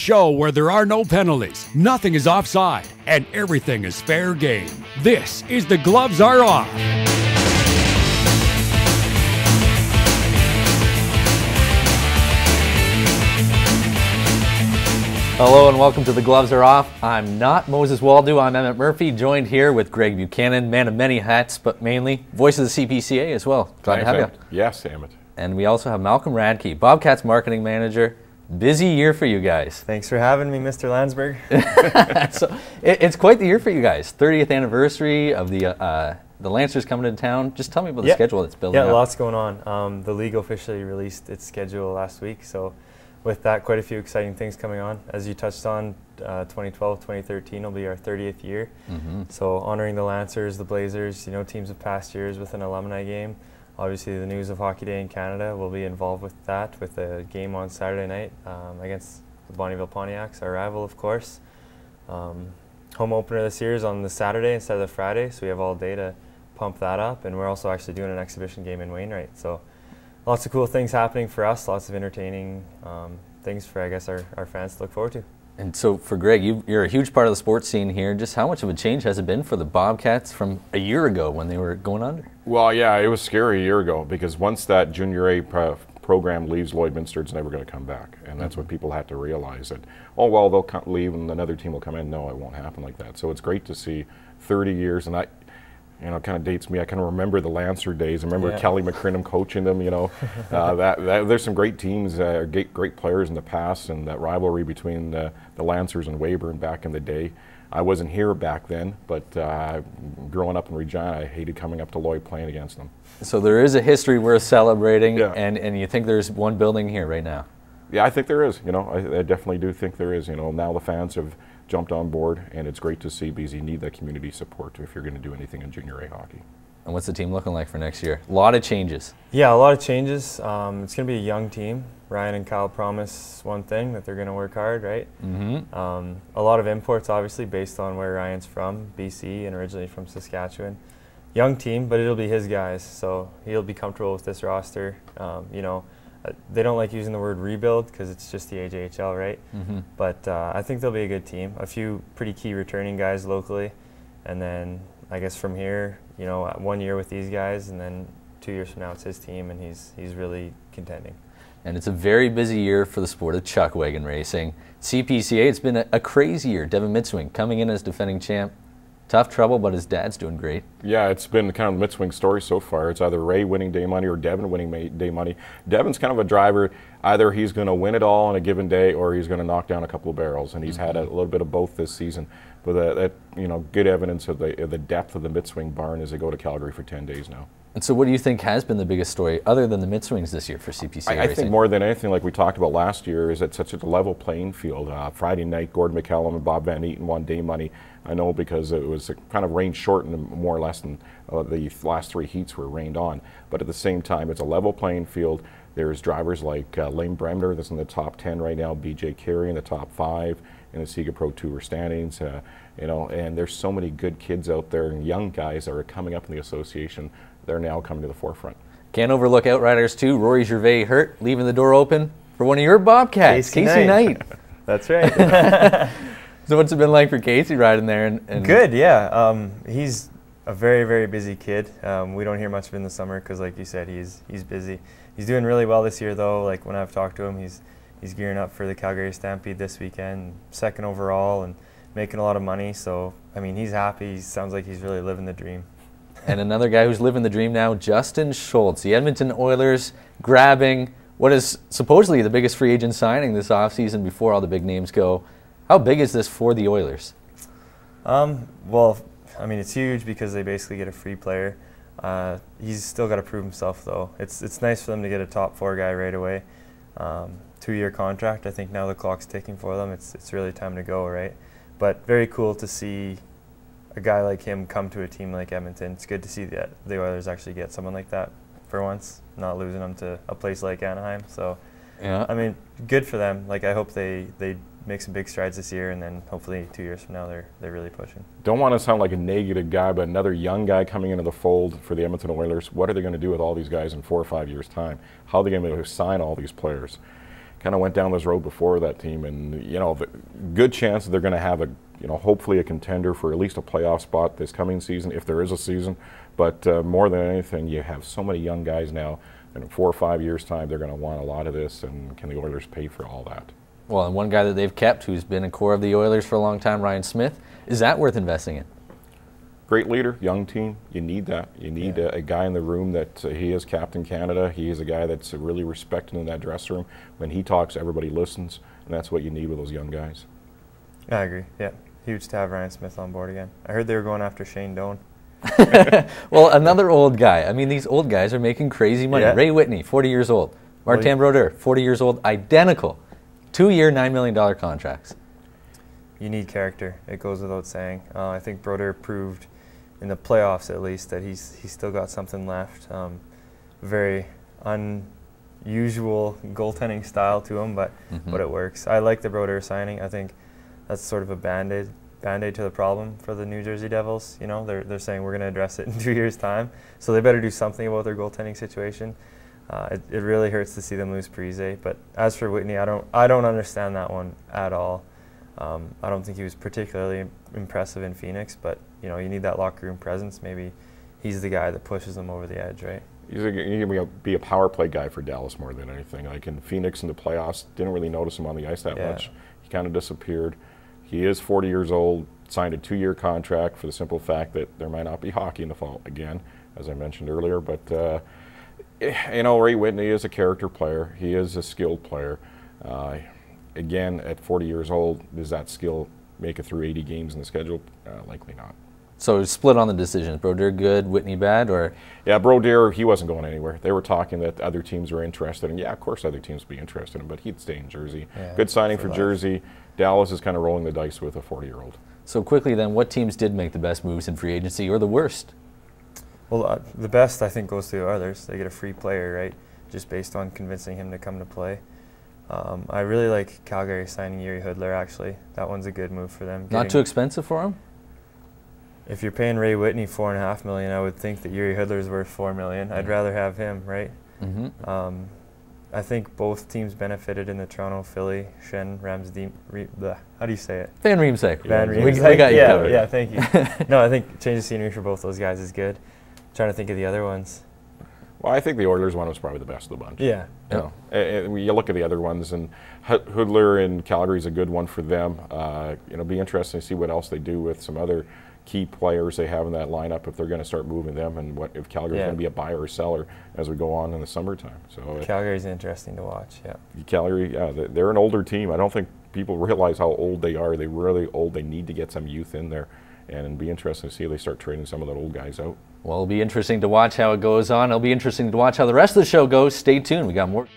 show where there are no penalties, nothing is offside, and everything is fair game. This is The Gloves Are Off. Hello and welcome to The Gloves Are Off. I'm not Moses Waldo, I'm Emmett Murphy, joined here with Greg Buchanan, man of many hats, but mainly voice of the CPCA as well. Glad to have you. Yes, Emmett. And we also have Malcolm Radke, Bobcats marketing manager. Busy year for you guys. Thanks for having me, Mr. Landsberg. So, it's quite the year for you guys. 30th anniversary of the Lancers coming to town. Just tell me about the schedule that's building up. Yeah, lots going on. The league officially released its schedule last week, so with that, quite a few exciting things coming on. As you touched on, 2012, 2013 will be our 30th year. So honoring the Lancers, the Blazers, teams of past years with an alumni game. Obviously, the News of Hockey Day in Canada will be involved with that, with a game on Saturday night against the Bonnyville Pontiacs, our rival, of course. Home opener this year is on the Saturday instead of the Friday, so we have all day to pump that up. And we're also actually doing an exhibition game in Wainwright. So lots of cool things happening for us, lots of entertaining things for, I guess, our fans to look forward to. And so for Greg, you're a huge part of the sports scene here. Just how much of a change has it been for the Bobcats from a year ago when they were going under? Well, yeah, it was scary a year ago because once that Junior A program leaves Lloydminster, it's never going to come back. And that's what people had to realize, that, oh, well, they'll leave and another team will come in. No, it won't happen like that. So it's great to see 30 years. And it kind of dates me. I kind of remember the Lancer days. I remember Kelly McCrinnum coaching them, there's some great teams, great players in the past, and that rivalry between the Lancers and Weyburn back in the day. I wasn't here back then, but growing up in Regina, I hated coming up to Lloyd playing against them. So there is a history worth celebrating, and you think there's one building here right now? Yeah, I think there is. I definitely do think there is. Now the fans have jumped on board, and it's great to see because you need that community support if you're going to do anything in Junior A hockey. And what's the team looking like for next year? A lot of changes. Yeah, a lot of changes. It's going to be a young team. Ryan and Kyle promise one thing, that they're going to work hard, right? A lot of imports, obviously, based on where Ryan's from, BC, and originally from Saskatchewan. Young team, but it'll be his guys, so he'll be comfortable with this roster. They don't like using the word rebuild because it's just the AJHL, right? But I think they'll be a good team. A few pretty key returning guys locally, and then I guess from here, 1 year with these guys, and then 2 years from now it's his team, and he's really contending. And it's a very busy year for the sport of chuck wagon racing. CPCA, it's been a crazy year. Devin Mitzwing coming in as defending champ. Tough trouble, but his dad's doing great. Yeah, it's been kind of Mitzwing's story so far. It's either Ray winning day money or Devin winning day money. Devin's kind of a driver. Either he's going to win it all on a given day or he's going to knock down a couple of barrels, and he's had a little bit of both this season. But good evidence of the depth of the Mitzwing barn as they go to Calgary for 10 days now. And so what do you think has been the biggest story, other than the Mitzwings this year for CPCA I think more than anything, like we talked about last year, is it's such a level playing field. Friday night, Gordon McCallum and Bob Van Eaton won day money. I know because it was kind of rain shortened more or less than the last three heats were rained on. But at the same time, it's a level playing field. There's drivers like Lane Bremner that's in the top 10 right now, BJ Carey in the top 5 in the Sega Pro Tour standings. And there's so many good kids out there and young guys that are coming up in the association. They're now coming to the forefront. Can't overlook Outriders too. Rory Gervais hurt, leaving the door open for one of your Bobcats, Casey Knight. That's right. So what's it been like for Casey riding there? And Good, yeah. He's a very, very busy kid. We don't hear much of him in the summer because, like you said, he's busy. He's doing really well this year, though. Like when I've talked to him, he's gearing up for the Calgary Stampede this weekend, second overall, and making a lot of money. So, I mean, he's happy. He sounds like he's really living the dream. And another guy who's living the dream now, Justin Schultz, the Edmonton Oilers, grabbing what is supposedly the biggest free agent signing this offseason before all the big names go. How big is this for the Oilers? Well, I mean, it's huge because they basically get a free player. He's still got to prove himself, though. It's nice for them to get a top 4 guy right away. 2-year contract. I think now the clock's ticking for them. It's really time to go, right? But very cool to see a guy like him come to a team like Edmonton. It's good to see that the Oilers actually get someone like that for once, not losing them to a place like Anaheim. So, I mean, good for them. Like, I hope they make some big strides this year, and then hopefully 2 years from now they're really pushing. Don't want to sound like a negative guy, but another young guy coming into the fold for the Edmonton Oilers. What are they going to do with all these guys in 4 or 5 years' time? How are they going to be able to sign all these players? kind of went down this road before that team, and you know, the good chance that they're going to have a, you know, hopefully a contender for at least a playoff spot this coming season, if there is a season. But more than anything, you have so many young guys now, and in 4 or 5 years' time, they're going to want a lot of this, and can the Oilers pay for all that? Well, and one guy that they've kept who's been a core of the Oilers for a long time, Ryan Smith, is that worth investing in? Great leader, young team. You need that. You need a guy in the room that he is Captain Canada. He is a guy that's really respected in that dressing room. When he talks, everybody listens, and that's what you need with those young guys. I agree. Yeah, huge to have Ryan Smith on board again. I heard they were going after Shane Doan. Well, another old guy. I mean, these old guys are making crazy money. Yeah. Ray Whitney, 40 years old. Martin Brodeur, 40 years old, identical. 2-year, $9 million contracts. You need character. It goes without saying. I think Brodeur proved in the playoffs, at least, that he's still got something left. Very unusual goaltending style to him, but it works. I like the Brodeur signing. I think that's sort of a band-aid to the problem for the New Jersey Devils. You know, they're saying we're going to address it in 2 years' time, so they better do something about their goaltending situation. It really hurts to see them lose Parise. But as for Whitney, I don't understand that one at all. I don't think he was particularly impressive in Phoenix, but you know, you need that locker room presence. Maybe he's the guy that pushes them over the edge, right? He's going to be a power play guy for Dallas more than anything. Like in Phoenix in the playoffs, didn't really notice him on the ice that much. He kind of disappeared. He is 40 years old, signed a 2-year contract for the simple fact that there might not be hockey in the fall again, as I mentioned earlier. But you know, Ray Whitney is a character player. He is a skilled player. Again, at 40 years old, does that skill make it through 80 games in the schedule? Likely not. So split on the decision. Brodeur good, Whitney bad, or? Yeah, Brodeur, he wasn't going anywhere. They were talking that other teams were interested, and yeah, of course other teams would be interested in him, but he'd stay in Jersey. Yeah, good signing for Jersey. Dallas is kind of rolling the dice with a 40-year-old. So quickly then, what teams did make the best moves in free agency, or the worst? Well, the best, I think, goes to the Oilers. They get a free player, right, just based on convincing him to come to play. I really like Calgary signing Yuri Hoodler, actually. That one's a good move for them. Not too expensive for him? If you're paying Ray Whitney $4.5 million, I would think that Yuri Hoodler's worth $4 million. I'd rather have him, right? I think both teams benefited in the Toronto, Philly, Shen, Ramsden, how do you say it? Van Riemsdyk. Van Riemsdyk. We got you covered. Yeah, thank you. No, I think change of scenery for both those guys is good. Trying to think of the other ones. Well, I think the Oilers one was probably the best of the bunch. Yeah. You know, you look at the other ones, and Hoodler in Calgary is a good one for them. You know, be interesting to see what else they do with some other key players they have in that lineup, if they're going to start moving them, and what if Calgary's going to be a buyer or seller as we go on in the summertime. So Calgary's interesting to watch. Yeah. Calgary, they're an older team. I don't think people realize how old they are. They're really old. They need to get some youth in there, and it'll be interesting to see if they start trading some of the old guys out. Well, it'll be interesting to watch how it goes on. It'll be interesting to watch how the rest of the show goes. Stay tuned. We got more.